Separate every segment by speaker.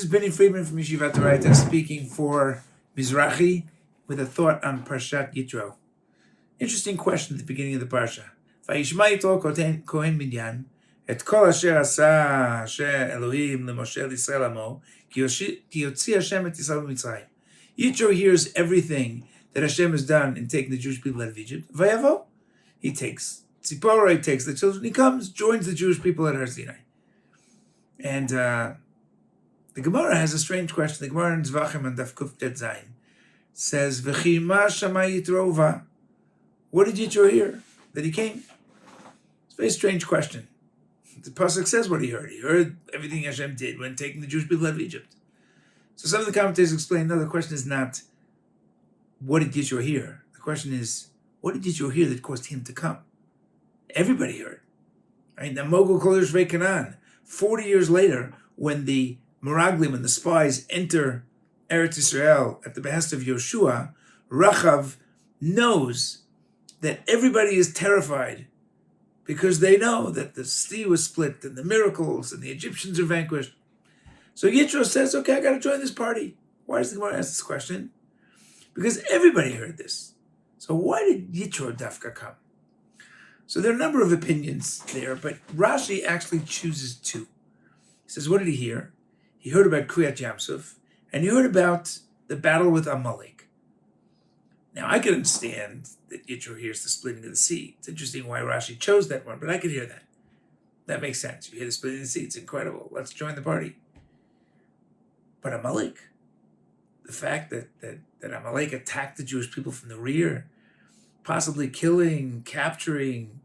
Speaker 1: This is Binny Freedman from Yeshivat Orayta speaking for Mizrahi with a thought on Parashat Yitro. Interesting question at the beginning of the parsha. Vayishma Yitro Kohen Midyan et kol asher asa Elohim leMoshe Yisrael amo ki yotzi Hashem et Yisrael mitzrayim. Yitro hears everything that Hashem has done in taking the Jewish people out of Egypt. Vayavo, he takes Tzipora, he takes the children, he comes, joins the Jewish people at Har Sinai. And the Gemara has a strange question. The Gemara in Zvachim and Daf Kuf Tet Zayin says, "V'chi ma shamay Yitro va." What did Yitro hear that he came? It's a very strange question. The pasuk says what he heard. He heard everything Hashem did when taking the Jewish people out of Egypt. So some of the commentators explain, no, the question is not what did Yitro hear. The question is, what did Yitro hear that caused him to come? Everybody heard. Right? Now, Mogul Kol Yoshvei Canaan. 40 years later, when the Meraglim and the spies enter Eretz Yisrael at the behest of Yoshua, Rachav knows that everybody is terrified because they know that the sea was split and the miracles and the Egyptians are vanquished. So Yitro says, okay, I got to join this party. Why does the Gemara ask this question? Because everybody heard this. So why did Yitro Dafka come? So there are a number of opinions there, but Rashi actually chooses two. He says, what did he hear? He heard about Kriyat Yamsuf, and he heard about the battle with Amalek. Now, I can understand that Yitro hears the splitting of the sea. It's interesting why Rashi chose that one, but I could hear that. That makes sense. You hear the splitting of the sea. It's incredible. Let's join the party. But Amalek, the fact that Amalek attacked the Jewish people from the rear, possibly killing, capturing,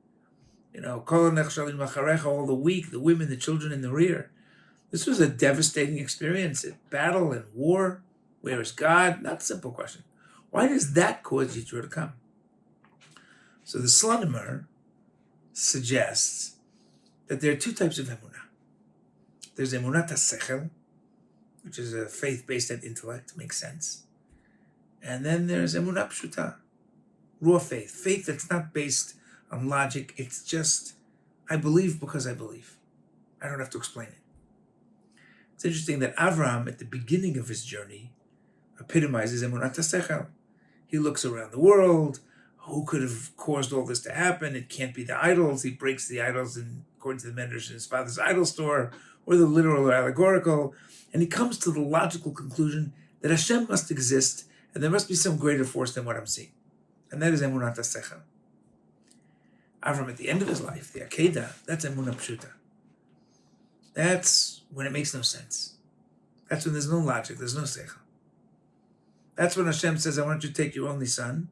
Speaker 1: all the weak, the women, the children in the rear. This was a devastating experience. Battle and war. Where is God? Not a simple question. Why does that cause Yitro to come? So the Slonimer suggests that there are two types of emunah. There's emunat ha-sechel, which is a faith based on intellect, makes sense. And then there's emunah pshuta, raw faith, faith that's not based on logic. It's just, I believe because I believe. I don't have to explain it. It's interesting that Avram, at the beginning of his journey, epitomizes emunat ha-sechel. He looks around the world. Who could have caused all this to happen? It can't be the idols. He breaks the idols, according to the Medrash, in his father's idol store, or the literal or allegorical. And he comes to the logical conclusion that Hashem must exist, and there must be some greater force than what I'm seeing. And that is emunat ha-sechel. Avram, at the end of his life, the Akedah, that's emunah pshuta. That's when it makes no sense. That's when there's no logic, there's no seichel. That's when Hashem says, I want you to take your only son,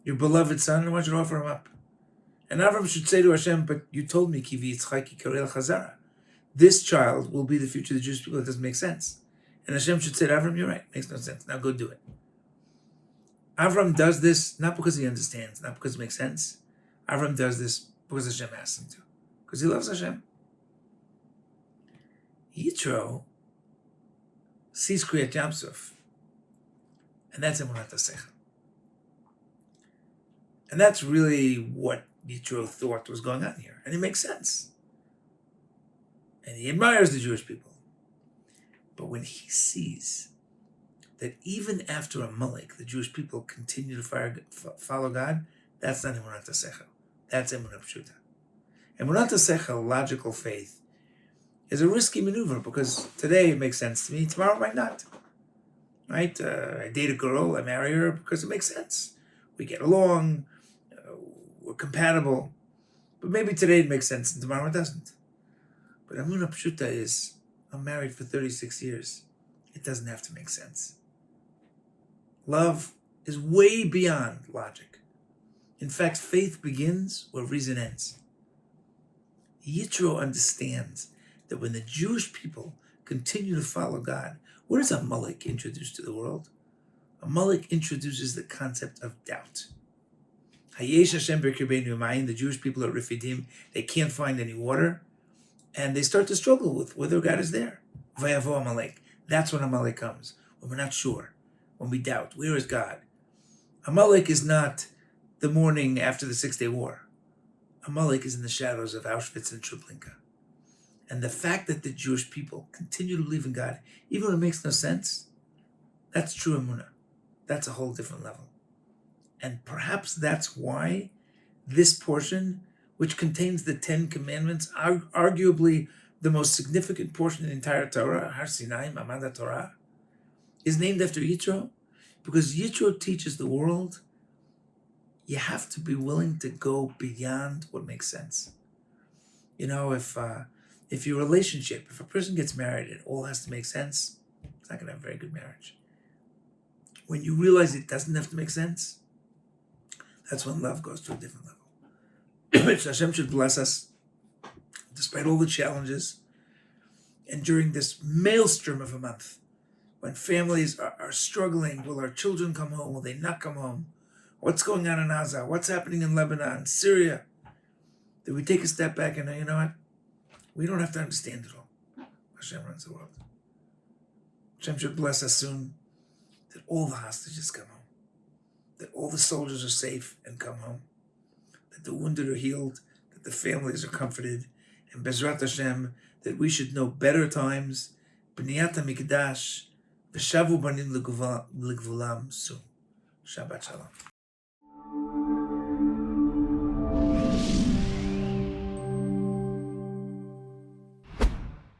Speaker 1: your beloved son, and I want you to offer him up. And Avram should say to Hashem, but you told me, Kivi Yitzchak Yikarei Chazara. This child will be the future of the Jewish people. It doesn't make sense. And Hashem should say to Avram, you're right, it makes no sense. Now go do it. Avram does this not because he understands, not because it makes sense. Avram does this because Hashem asks him to, because he loves Hashem. Yitro sees Kriyat Yamsuf, and that's emunat ha-sechel. And that's really what Yitro thought was going on here, and it makes sense. And he admires the Jewish people. But when he sees that even after Amalek, the Jewish people continue to follow God, that's not emunat ha-sechel. That's emunah pshuta. Emunat ha-sechel, logical faith, is a risky maneuver because today it makes sense to me, tomorrow it might not. Right? I date a girl, I marry her because it makes sense. We get along, we're compatible. But maybe today it makes sense and tomorrow it doesn't. But emunah pshuta is, I'm married for 36 years. It doesn't have to make sense. Love is way beyond logic. In fact, faith begins where reason ends. Yitro understands that when the Jewish people continue to follow God, what does Amalek introduce to the world? Amalek introduces the concept of doubt. Hayesh Hashem b'kirbeinu mayim, the Jewish people are Refidim, they can't find any water, and they start to struggle with whether God is there. Vayavo Amalek. That's when Amalek comes, when we're not sure, when we doubt, where is God? Amalek is not the morning after the 6-Day War. Amalek is in the shadows of Auschwitz and Treblinka. And the fact that the Jewish people continue to believe in God, even when it makes no sense, that's true emunah. That's a whole different level. And perhaps that's why this portion, which contains the 10 Commandments, arguably the most significant portion in the entire Torah, Har Sinai, Mamad Torah, is named after Yitro, because Yitro teaches the world you have to be willing to go beyond what makes sense. You know, if your relationship, if a person gets married, it all has to make sense, it's not going to have a very good marriage. When you realize it doesn't have to make sense, that's when love goes to a different level. Hashem should bless us, despite all the challenges, and during this maelstrom of a month, when families are struggling, will our children come home? Will they not come home? What's going on in Gaza? What's happening in Lebanon, Syria? That we take a step back and know, you know what? We don't have to understand it all. Hashem runs the world. Hashem should bless us soon, that all the hostages come home, that all the soldiers are safe and come home, that the wounded are healed, that the families are comforted, and Bezrat Hashem, that we should know better times, B'niyat HaMikdash, V'shavu banim legvulam soon. Shabbat Shalom.